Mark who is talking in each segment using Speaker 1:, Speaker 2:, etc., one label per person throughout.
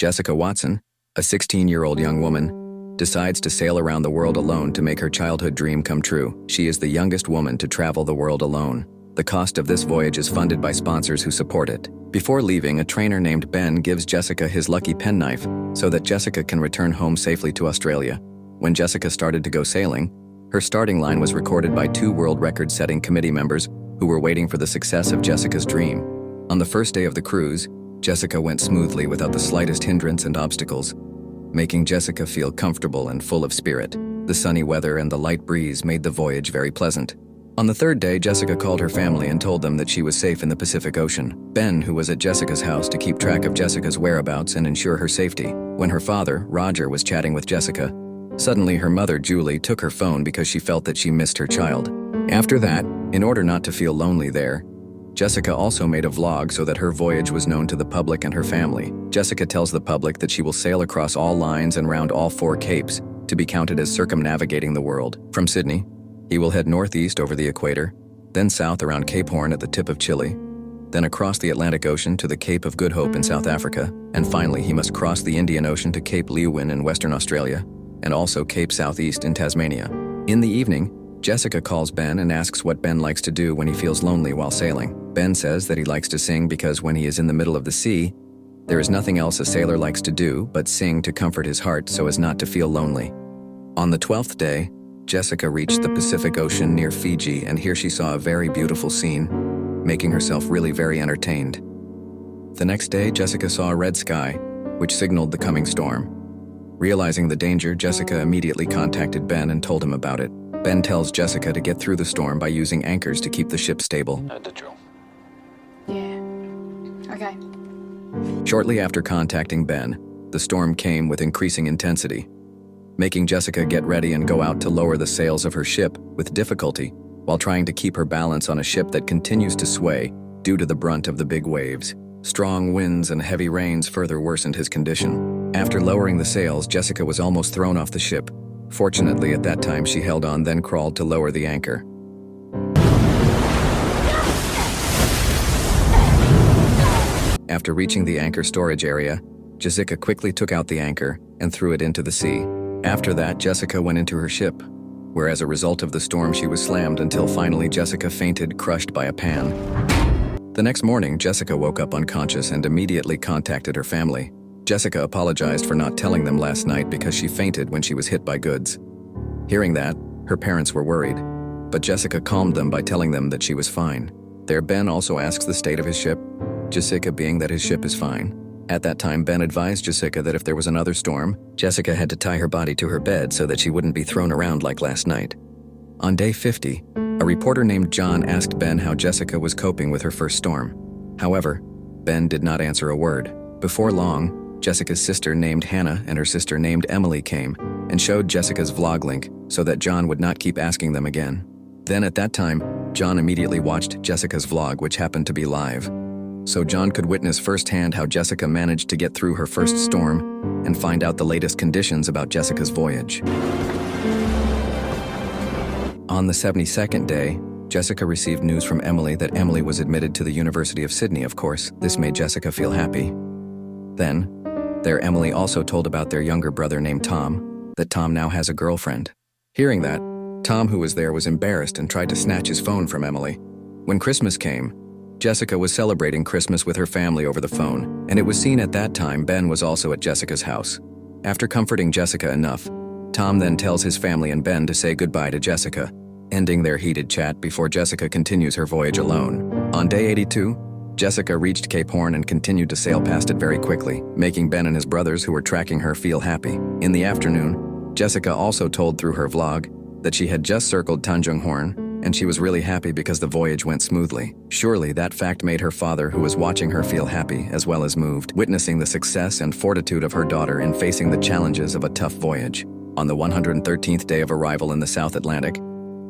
Speaker 1: Jessica Watson, a 16-year-old young woman, decides to sail around the world alone to make her childhood dream come true. She is the youngest woman to travel the world alone. The cost of this voyage is funded by sponsors who support it. Before leaving, a trainer named Ben gives Jessica his lucky penknife so that Jessica can return home safely to Australia. When Jessica started to go sailing, her starting line was recorded by 2 world record-setting committee members who were waiting for the success of Jessica's dream. On the first day of the cruise, Jessica went smoothly without the slightest hindrance and obstacles, making Jessica feel comfortable and full of spirit. The sunny weather and the light breeze made the voyage very pleasant. On the 3rd day, Jessica called her family and told them that she was safe in the Pacific Ocean. Ben, who was at Jessica's house to keep track of Jessica's whereabouts and ensure her safety. When her father, Roger, was chatting with Jessica, suddenly her mother, Julie, took her phone because she felt that she missed her child. After that, in order not to feel lonely there, Jessica also made a vlog so that her voyage was known to the public and her family. Jessica tells the public that she will sail across all lines and round all 4 capes to be counted as circumnavigating the world. From Sydney, he will head northeast over the equator, then south around Cape Horn at the tip of Chile, then across the Atlantic Ocean to the Cape of Good Hope in South Africa, and finally he must cross the Indian Ocean to Cape Leeuwin in Western Australia, and also Cape Southeast in Tasmania. In the evening, Jessica calls Ben and asks what Ben likes to do when he feels lonely while sailing. Ben says that he likes to sing because when he is in the middle of the sea, there is nothing else a sailor likes to do but sing to comfort his heart so as not to feel lonely. On the 12th day, Jessica reached the Pacific Ocean near Fiji, and here she saw a very beautiful scene, making herself really very entertained. The next day, Jessica saw a red sky, which signaled the coming storm. Realizing the danger, Jessica immediately contacted Ben and told him about it. Ben tells Jessica to get through the storm by using anchors to keep the ship stable.
Speaker 2: The drill.
Speaker 3: Yeah. Okay.
Speaker 1: Shortly after contacting Ben, the storm came with increasing intensity, making Jessica get ready and go out to lower the sails of her ship with difficulty while trying to keep her balance on a ship that continues to sway due to the brunt of the big waves. Strong winds and heavy rains further worsened his condition. After lowering the sails, Jessica was almost thrown off the ship. Fortunately, at that time, she held on, then crawled to lower the anchor. After reaching the anchor storage area, Jessica quickly took out the anchor and threw it into the sea. After that, Jessica went into her ship, where as a result of the storm she was slammed until finally Jessica fainted, crushed by a pan. The next morning, Jessica woke up unconscious and immediately contacted her family. Jessica apologized for not telling them last night because she fainted when she was hit by goods. Hearing that, her parents were worried, but Jessica calmed them by telling them that she was fine. There, Ben also asks the state of his ship, Jessica being that his ship is fine. At that time, Ben advised Jessica that if there was another storm, Jessica had to tie her body to her bed so that she wouldn't be thrown around like last night. On day 50, a reporter named John asked Ben how Jessica was coping with her first storm. However, Ben did not answer a word. Before long, Jessica's sister named Hannah and her sister named Emily came and showed Jessica's vlog link so that John would not keep asking them again. Then at that time, John immediately watched Jessica's vlog, which happened to be live. So John could witness firsthand how Jessica managed to get through her first storm and find out the latest conditions about Jessica's voyage. On the 72nd day, Jessica received news from Emily that Emily was admitted to the University of Sydney, of course. This made Jessica feel happy. Then, Emily also told about their younger brother named Tom, that Tom now has a girlfriend. Hearing that, Tom, who was there, was embarrassed and tried to snatch his phone from Emily. When Christmas came, Jessica was celebrating Christmas with her family over the phone, and it was seen at that time Ben was also at Jessica's house. After comforting Jessica enough, Tom then tells his family and Ben to say goodbye to Jessica, ending their heated chat before Jessica continues her voyage alone. On day 82, Jessica reached Cape Horn and continued to sail past it very quickly, making Ben and his brothers who were tracking her feel happy. In the afternoon, Jessica also told through her vlog that she had just circled Tanjung Horn, and she was really happy because the voyage went smoothly. Surely that fact made her father, who was watching her, feel happy as well as moved, witnessing the success and fortitude of her daughter in facing the challenges of a tough voyage. On the 113th day of arrival in the South Atlantic,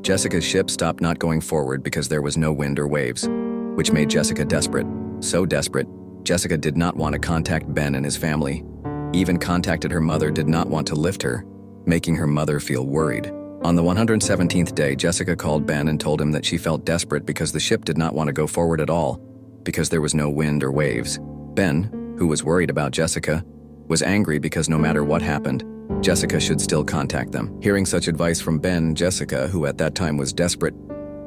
Speaker 1: Jessica's ship stopped not going forward because there was no wind or waves, which made Jessica desperate. So desperate, Jessica did not want to contact Ben and his family. Even contacted her mother, did not want to lift her, making her mother feel worried. On the 117th day, Jessica called Ben and told him that she felt desperate because the ship did not want to go forward at all, because there was no wind or waves. Ben, who was worried about Jessica, was angry because no matter what happened, Jessica should still contact them. Hearing such advice from Ben, Jessica, who at that time was desperate,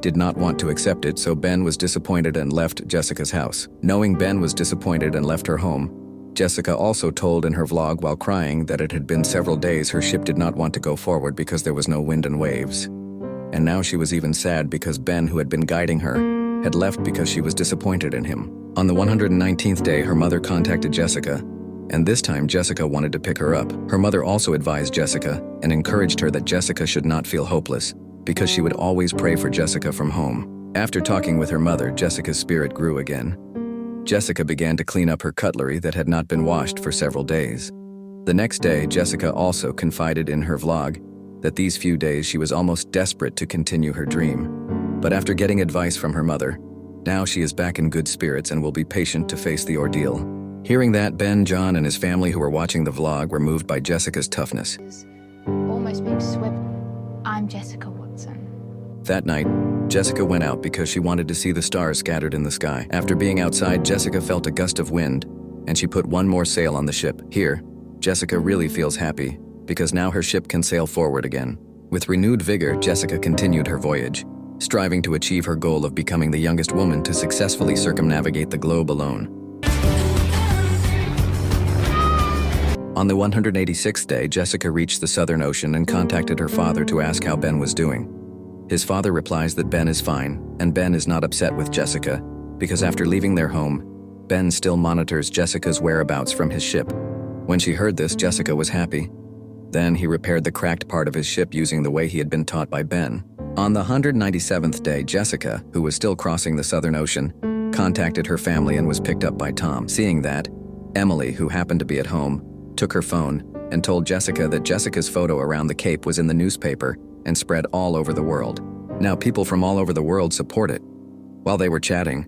Speaker 1: did not want to accept it, so Ben was disappointed and left Jessica's house. Knowing Ben was disappointed and left her home, Jessica also told in her vlog while crying that it had been several days her ship did not want to go forward because there was no wind and waves. And now she was even sad because Ben, who had been guiding her, had left because she was disappointed in him. On the 119th day, her mother contacted Jessica, and this time Jessica wanted to pick her up. Her mother also advised Jessica and encouraged her that Jessica should not feel hopeless, because she would always pray for Jessica from home. After talking with her mother, Jessica's spirit grew again. Jessica began to clean up her cutlery that had not been washed for several days. The next day, Jessica also confided in her vlog that these few days she was almost desperate to continue her dream. But after getting advice from her mother, now she is back in good spirits and will be patient to face the ordeal. Hearing that, Ben, John, and his family who were watching the vlog were moved by Jessica's toughness.
Speaker 3: Almost being swept. I'm Jessica Watson.
Speaker 1: That night, Jessica went out because she wanted to see the stars scattered in the sky. After being outside, Jessica felt a gust of wind, and she put one more sail on the ship. Here, Jessica really feels happy, because now her ship can sail forward again. With renewed vigor, Jessica continued her voyage, striving to achieve her goal of becoming the youngest woman to successfully circumnavigate the globe alone. On the 186th day, Jessica reached the Southern Ocean and contacted her father to ask how Ben was doing. His father replies that Ben is fine, and Ben is not upset with Jessica, because after leaving their home, Ben still monitors Jessica's whereabouts from his ship. When she heard this, Jessica was happy. Then he repaired the cracked part of his ship using the way he had been taught by Ben. On the 197th day, Jessica, who was still crossing the Southern Ocean, contacted her family and was picked up by Tom. Seeing that, Emily, who happened to be at home, took her phone and told Jessica that Jessica's photo around the Cape was in the newspaper and spread all over the world. Now people from all over the world support it. While they were chatting,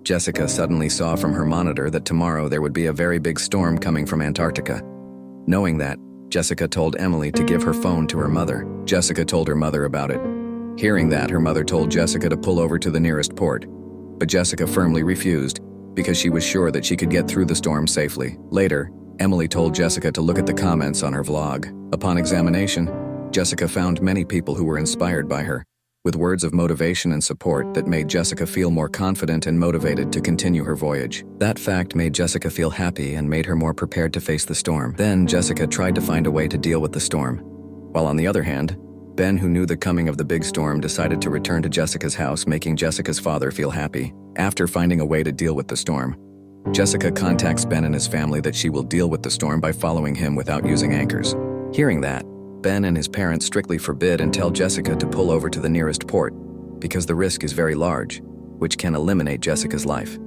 Speaker 1: Jessica suddenly saw from her monitor that tomorrow there would be a very big storm coming from Antarctica. Knowing that, Jessica told Emily to give her phone to her mother. Jessica told her mother about it. Hearing that, her mother told Jessica to pull over to the nearest port, but Jessica firmly refused because she was sure that she could get through the storm safely. Later, Emily told Jessica to look at the comments on her vlog. Upon examination, Jessica found many people who were inspired by her, with words of motivation and support that made Jessica feel more confident and motivated to continue her voyage. That fact made Jessica feel happy and made her more prepared to face the storm. Then Jessica tried to find a way to deal with the storm. While on the other hand, Ben, who knew the coming of the big storm, decided to return to Jessica's house, making Jessica's father feel happy. After finding a way to deal with the storm, Jessica contacts Ben and his family that she will deal with the storm by following him without using anchors. Hearing that, Ben and his parents strictly forbid and tell Jessica to pull over to the nearest port because the risk is very large, which can eliminate Jessica's life.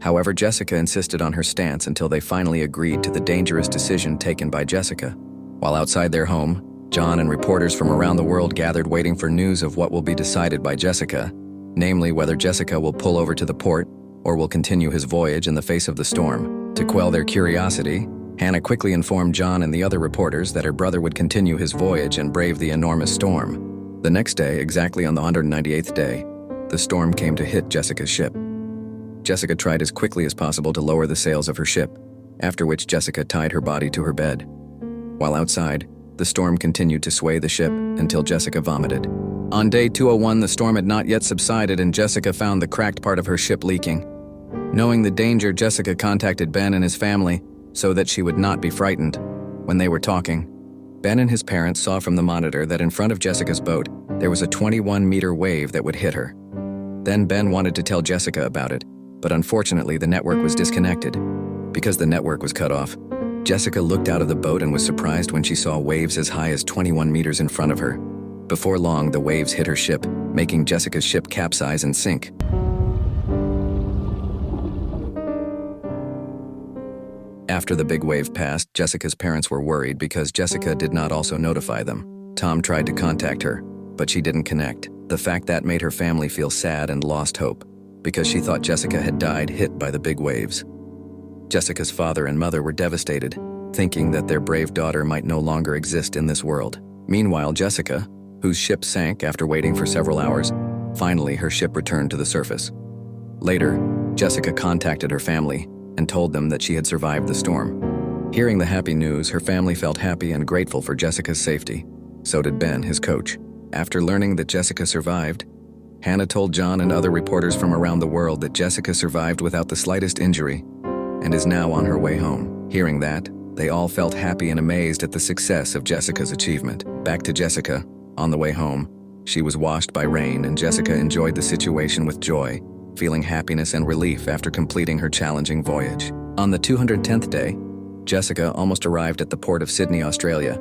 Speaker 1: However, Jessica insisted on her stance until they finally agreed to the dangerous decision taken by Jessica. While outside their home, John and reporters from around the world gathered waiting for news of what will be decided by Jessica, namely whether Jessica will pull over to the port or will continue his voyage in the face of the storm. To quell their curiosity, Hannah quickly informed John and the other reporters that her brother would continue his voyage and brave the enormous storm. The next day, exactly on the 198th day, the storm came to hit Jessica's ship. Jessica tried as quickly as possible to lower the sails of her ship, after which Jessica tied her body to her bed. While outside, the storm continued to sway the ship until Jessica vomited. On day 201, the storm had not yet subsided and Jessica found the cracked part of her ship leaking. Knowing the danger, Jessica contacted Ben and his family so that she would not be frightened. When they were talking, Ben and his parents saw from the monitor that in front of Jessica's boat, there was a 21-meter wave that would hit her. Then Ben wanted to tell Jessica about it, but unfortunately the network was disconnected. Because the network was cut off, Jessica looked out of the boat and was surprised when she saw waves as high as 21 meters in front of her. Before long, the waves hit her ship, making Jessica's ship capsize and sink. After the big wave passed, Jessica's parents were worried because Jessica did not also notify them. Tom tried to contact her, but she didn't connect. The fact that made her family feel sad and lost hope, because she thought Jessica had died hit by the big waves. Jessica's father and mother were devastated, thinking that their brave daughter might no longer exist in this world. Meanwhile, Jessica, whose ship sank after waiting for several hours, finally her ship returned to the surface. Later, Jessica contacted her family and told them that she had survived the storm. Hearing the happy news, her family felt happy and grateful for Jessica's safety. So did Ben, his coach. After learning that Jessica survived, Hannah told John and other reporters from around the world that Jessica survived without the slightest injury and is now on her way home. Hearing that, they all felt happy and amazed at the success of Jessica's achievement. Back to Jessica. On the way home, she was washed by rain, and Jessica enjoyed the situation with joy, feeling happiness and relief after completing her challenging voyage. On the 210th day, Jessica almost arrived at the port of Sydney, Australia,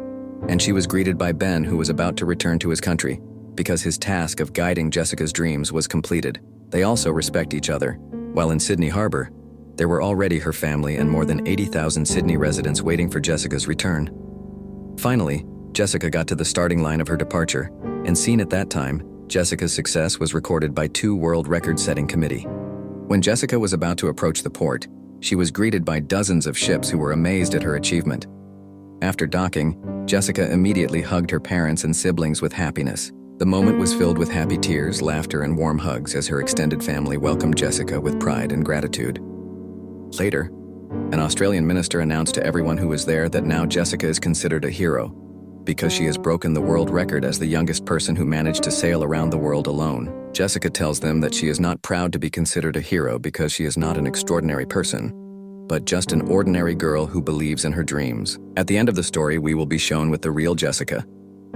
Speaker 1: and she was greeted by Ben, who was about to return to his country because his task of guiding Jessica's dreams was completed. They also respect each other. While in Sydney Harbour, there were already her family and more than 80,000 Sydney residents waiting for Jessica's return. Finally, Jessica got to the starting line of her departure, and seen at that time, Jessica's success was recorded by 2 world record-setting committee. When Jessica was about to approach the port, she was greeted by dozens of ships who were amazed at her achievement. After docking, Jessica immediately hugged her parents and siblings with happiness. The moment was filled with happy tears, laughter, and warm hugs as her extended family welcomed Jessica with pride and gratitude. Later, an Australian minister announced to everyone who was there that now Jessica is considered a hero because she has broken the world record as the youngest person who managed to sail around the world alone. Jessica tells them that she is not proud to be considered a hero because she is not an extraordinary person, but just an ordinary girl who believes in her dreams. At the end of the story, we will be shown with the real Jessica.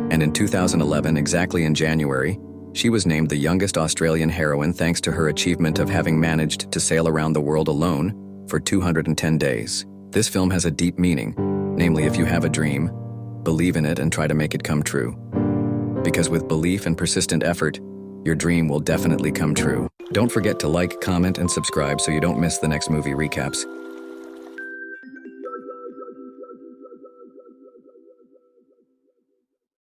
Speaker 1: And in 2011, exactly in January, she was named the youngest Australian heroine thanks to her achievement of having managed to sail around the world alone for 210 days. This film has a deep meaning, namely, if you have a dream, believe in it and try to make it come true. Because with belief and persistent effort, your dream will definitely come true. Don't forget to like, comment, and subscribe so you don't miss the next movie recaps.